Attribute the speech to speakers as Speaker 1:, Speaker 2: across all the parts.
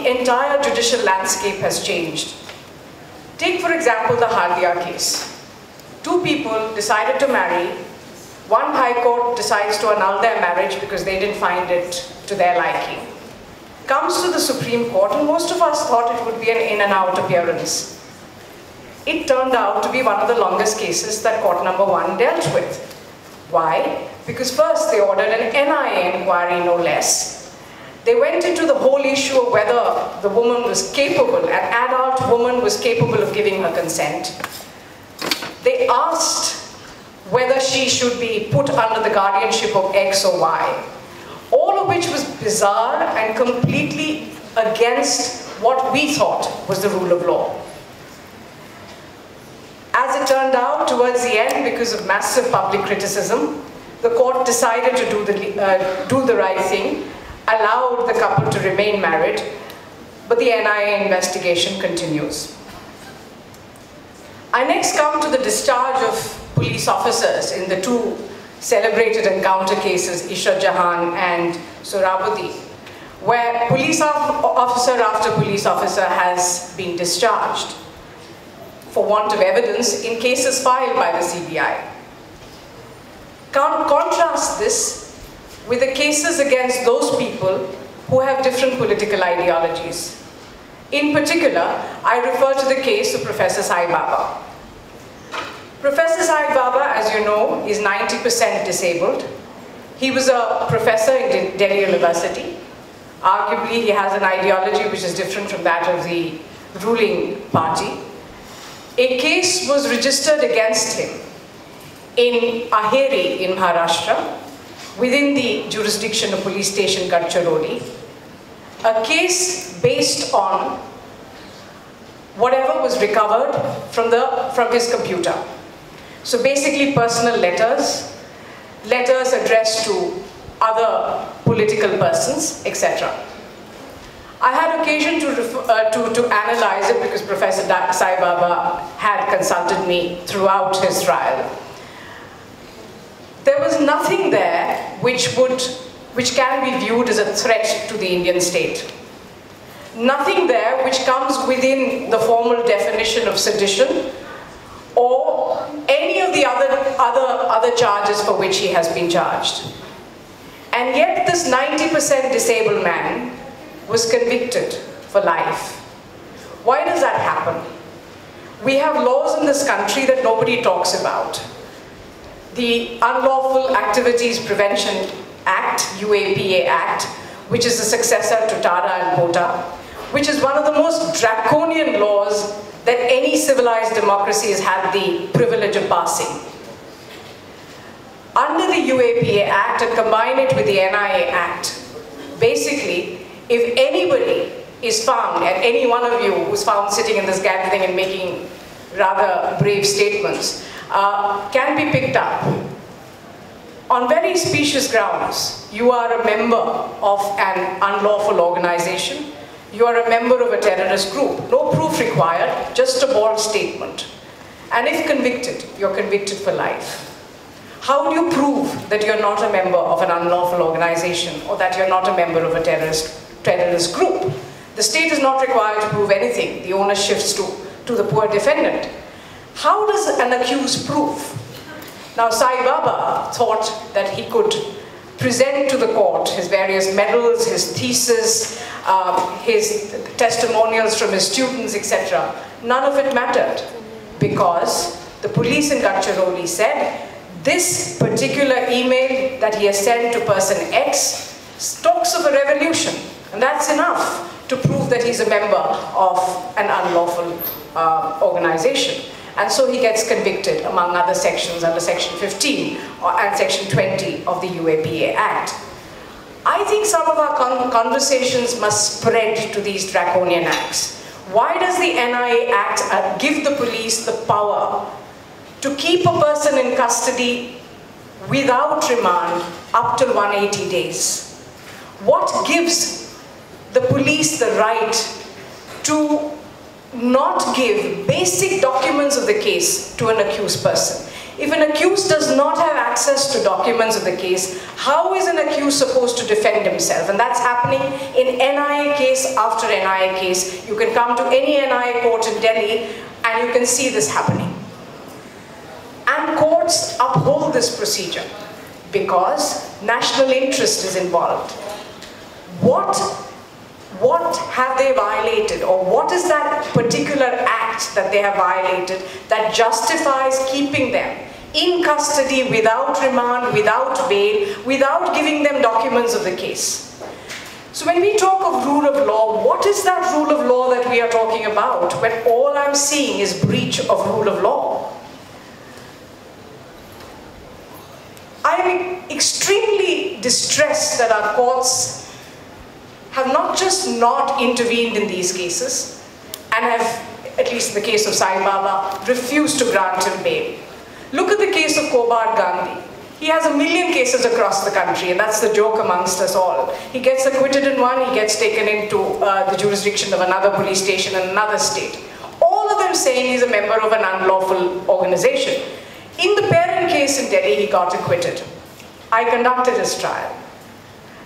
Speaker 1: the entire judicial landscape has changed. Take, for example, the Hardia case. Two people decided to marry. One high court decides to annul their marriage because they didn't find it to their liking. Comes to the Supreme Court, and most of us thought it would be an in and out appearance. It turned out to be one of the longest cases that court number 1 dealt with. Why? Because first they ordered an NIA inquiry, no less. They went into the whole issue of whether the woman was capable, an adult woman was capable of giving her consent. They asked whether she should be put under the guardianship of X or Y. All of which was bizarre and completely against what we thought was the rule of law. As it turned out, towards the end, because of massive public criticism, the court decided to do the right thing, allowed the couple to remain married, but the NIA investigation continues. I next come to the discharge of police officers in the two celebrated encounter cases, Isha Jahan and Surabhuti, where police officer after police officer has been discharged for want of evidence in cases filed by the CBI. Contrast this with the cases against those people who have different political ideologies. In particular, I refer to the case of Professor Sai Baba. Professor Sai Baba, as you know, is 90% disabled. He was a professor in Delhi University. Arguably, he has an ideology which is different from that of the ruling party. A case was registered against him in Aheri in Maharashtra, within the jurisdiction of police station Gadchiroli. A case based on whatever was recovered from his computer. So basically personal letters, letters addressed to other political persons, etc. I had occasion to analyze it because Professor Sai Baba had consulted me throughout his trial. There was nothing there which can be viewed as a threat to the Indian state. Nothing there which comes within the formal definition of sedition or any of the other charges for which he has been charged. And yet this 90% disabled man was convicted for life. Why does that happen? We have laws in this country that nobody talks about. The Unlawful Activities Prevention Act, UAPA Act, which is the successor to TADA and POTA, which is one of the most draconian laws that any civilized democracy has had the privilege of passing. Under the UAPA Act, and combine it with the NIA Act, basically, if anybody is found, and any one of you who's found sitting in this gathering and making rather brave statements, can be picked up on very specious grounds. You are a member of an unlawful organization. You are a member of a terrorist group. No proof required, just a bold statement. And if convicted, you're convicted for life. How do you prove that you're not a member of an unlawful organization or that you're not a member of a terrorist group? The state is not required to prove anything. The onus shifts to the poor defendant. How does an accused prove? Now, Sai Baba thought that he could present to the court his various medals, his thesis, his testimonials from his students, etc. None of it mattered because the police in Gadchiroli said this particular email that he has sent to person X talks of a revolution, and that's enough to prove that he's a member of an unlawful organization. And so he gets convicted, among other sections, under Section 15 and Section 20 of the UAPA Act. I think some of our conversations must spread to these draconian acts. Why does the NIA Act give the police the power to keep a person in custody without remand up till 180 days? What gives the police the right to not give basic documents of the case to an accused person? If an accused does not have access to documents of the case, how is an accused supposed to defend himself? And that's happening in NIA case after NIA case. You can come to any NIA court in Delhi and you can see this happening. And courts uphold this procedure because national interest is involved. What have they violated, or what is that particular act that they have violated that justifies keeping them in custody without remand, without bail, without giving them documents of the case? So when we talk of rule of law, what is that rule of law that we are talking about when all I'm seeing is breach of rule of law? I'm extremely distressed that our courts have not just not intervened in these cases and have, at least in the case of Sai Baba, refused to grant him bail. Look at the case of Kobad Gandhi. He has 1 million cases across the country, and that's the joke amongst us all. He gets acquitted in one, he gets taken into the jurisdiction of another police station in another state. All of them saying he's a member of an unlawful organization. In the parent case in Delhi, he got acquitted. I conducted his trial.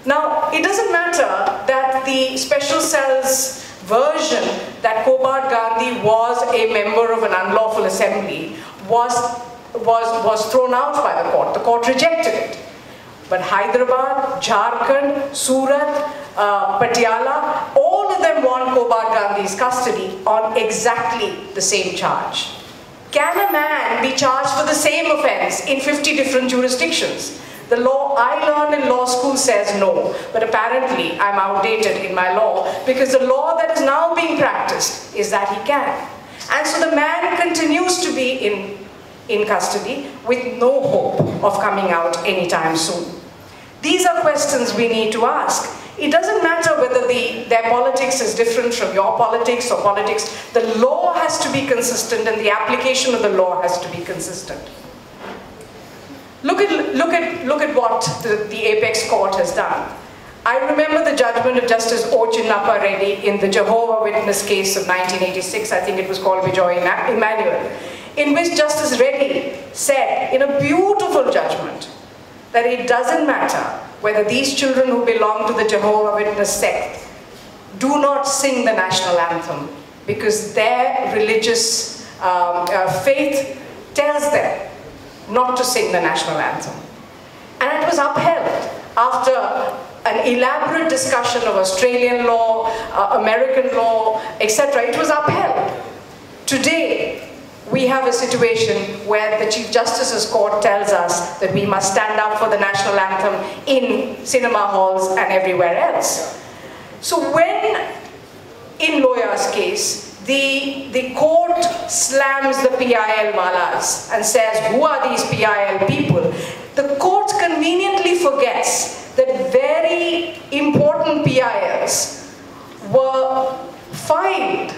Speaker 1: Now, it doesn't matter that the special cell's version that Kobad Gandhi was a member of an unlawful assembly was thrown out by the court. The court rejected it. But Hyderabad, Jharkhand, Surat, Patiala, all of them want Kobad Gandhi's custody on exactly the same charge. Can a man be charged for the same offense in 50 different jurisdictions? The law I learned in law school says no, but apparently I'm outdated in my law because the law that is now being practiced is that he can. And so the man continues to be in custody with no hope of coming out anytime soon. These are questions we need to ask. It doesn't matter whether their politics is different from your politics or politics. The law has to be consistent and the application of the law has to be consistent. Look at what the Apex Court has done. I remember the judgment of Justice O. Chinnappa Reddy in the Jehovah Witness case of 1986, I think it was called Vijay Emmanuel, in which Justice Reddy said in a beautiful judgment that it doesn't matter whether these children who belong to the Jehovah Witness sect do not sing the national anthem because their religious faith tells them not to sing the national anthem. And it was upheld after an elaborate discussion of Australian law, American law, etc. It was upheld. Today, we have a situation where the Chief Justice's court tells us that we must stand up for the national anthem in cinema halls and everywhere else. So when, in Loya's case, the court slams the PIL walas and says, who are these PIL people? The court conveniently forgets that very important PILs were filed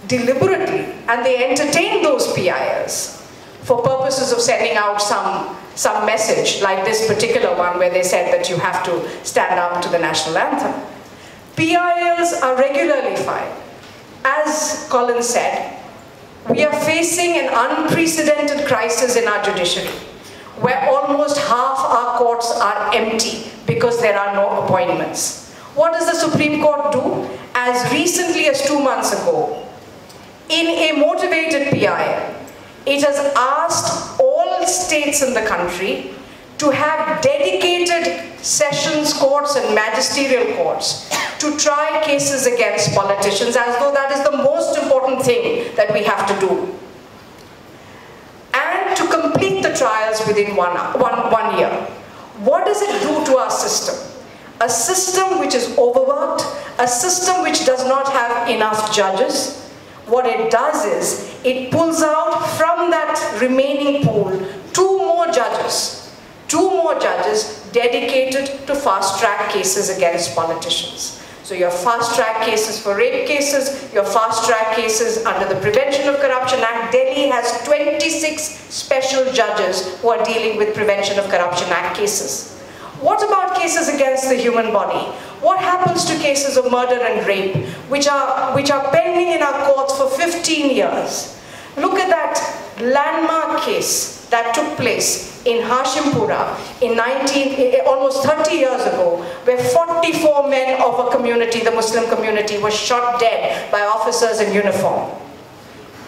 Speaker 1: deliberately, and they entertained those PILs for purposes of sending out some message, like this particular one where they said that you have to stand up to the national anthem. PILs are regularly filed. As Colin said, we are facing an unprecedented crisis in our judiciary, where almost half our courts are empty because there are no appointments. What does the Supreme Court do? As recently as 2 months ago, in a motivated PIL, it has asked all states in the country to have dedicated sessions courts and magisterial courts to try cases against politicians, as though that is the most important thing that we have to do. And to complete the trials within one year. What does it do to our system? A system which is overworked, a system which does not have enough judges. What it does is, it pulls out from that remaining pool two more judges dedicated to fast-track cases against politicians. So your fast-track cases for rape cases, your fast-track cases under the Prevention of Corruption Act. Delhi has 26 special judges who are dealing with Prevention of Corruption Act cases. What about cases against the human body? What happens to cases of murder and rape, which are pending in our courts for 15 years? Look at that landmark case that took place in Hashimpura in almost 30 years ago, where 44 men of a community, the Muslim community, were shot dead by officers in uniform.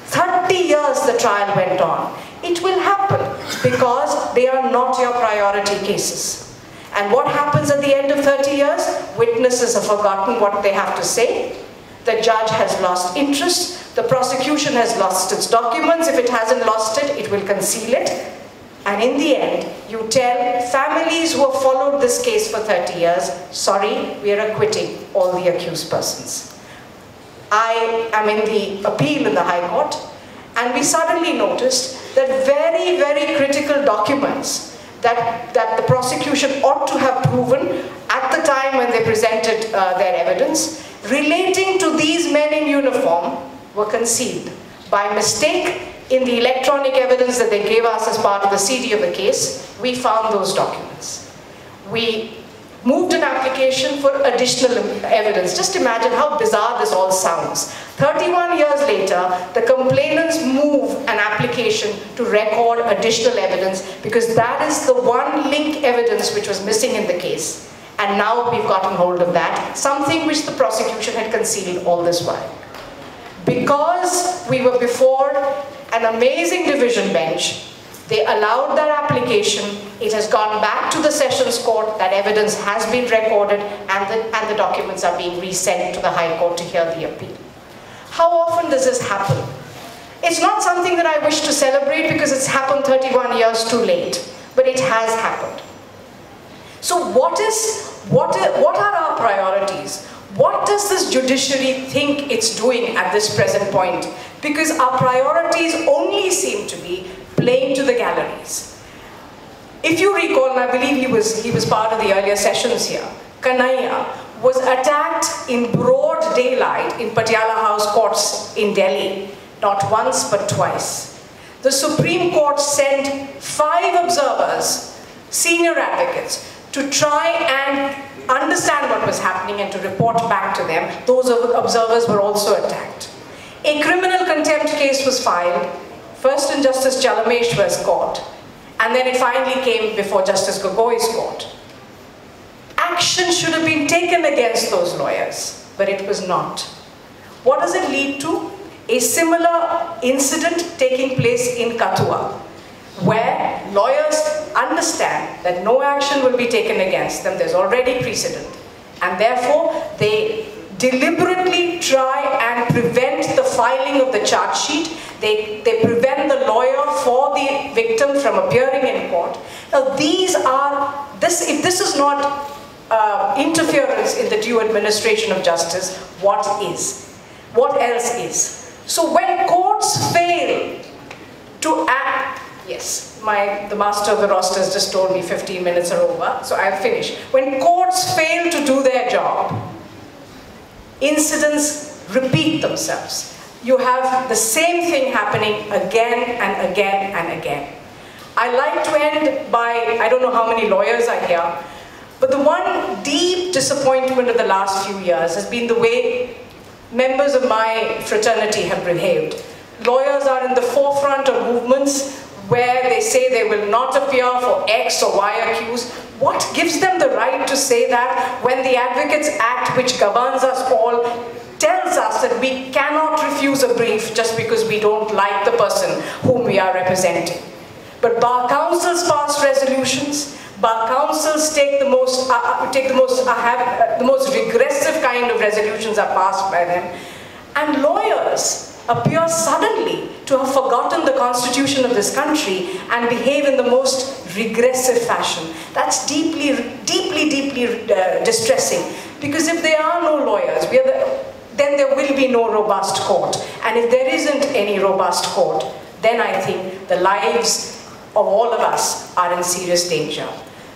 Speaker 1: 30 years the trial went on. It will happen because they are not your priority cases. And what happens at the end of 30 years? Witnesses have forgotten what they have to say. The judge has lost interest. The prosecution has lost its documents. If it hasn't lost it, it will conceal it. And in the end, you tell families who have followed this case for 30 years, sorry, we are acquitting all the accused persons. I am in the appeal in the High Court, and we suddenly noticed that very, very critical documents that the prosecution ought to have proven at the time when they presented their evidence relating to these men in uniform were concealed. By mistake, in the electronic evidence that they gave us as part of the CD of the case, we found those documents. We moved an application for additional evidence. Just imagine how bizarre this all sounds. 31 years later, the complainants move an application to record additional evidence because that is the one link evidence which was missing in the case. And now we've gotten hold of that, something which the prosecution had concealed all this while. Because we were before an amazing division bench, they allowed that application. It has gone back to the Sessions Court. That evidence has been recorded, and the documents are being resent to the High Court to hear the appeal. How often does this happen? It's not something that I wish to celebrate because it's happened 31 years too late, but it has happened. So what are our priorities? What does this judiciary think it's doing at this present point? Because our priorities only seem to be playing to the galleries. If you recall, and I believe he was part of the earlier sessions here, Kanhaiya was attacked in broad daylight in Patiala House courts in Delhi, not once but twice. The Supreme Court sent 5 observers, senior advocates, to try and understand what was happening and to report back to them. Those observers were also attacked. A criminal contempt case was filed, first in Justice Chalameshwar's court, and then it finally came before Justice Gogoi's court. Action should have been taken against those lawyers, but it was not. What does it lead to? A similar incident taking place in Kathua, where lawyers understand that no action will be taken against them. There's already precedent, and therefore they deliberately try and prevent the filing of the charge sheet. They prevent the lawyer for the victim from appearing in court. Now if this is not interference in the due administration of justice, what is? What else is? So when courts fail to act, yes, the master of the rosters just told me 15 minutes are over, so I'll finish. When courts fail to do their job, incidents repeat themselves. You have the same thing happening again and again and again. I like to end by, I don't know how many lawyers are here, but the one deep disappointment of the last few years has been the way members of my fraternity have behaved. Lawyers are in the forefront of movements where they say they will not appear for X or Y accused. What gives them the right to say that when the Advocates Act, which governs us all, tells us that we cannot refuse a brief just because we don't like the person whom we are representing? But bar councils pass resolutions. Bar councils take the most regressive kind of resolutions are passed by them, and lawyers appear suddenly to have forgotten the constitution of this country and behave in the most regressive fashion. That's deeply, deeply, deeply distressing, because if there are no lawyers, then there will be no robust court. And if there isn't any robust court, then I think the lives of all of us are in serious danger.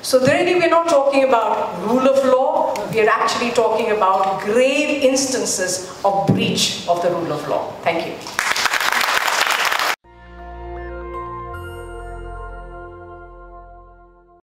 Speaker 1: So really, we're not talking about rule of law, we're actually talking about grave instances of breach of the rule of law. Thank you.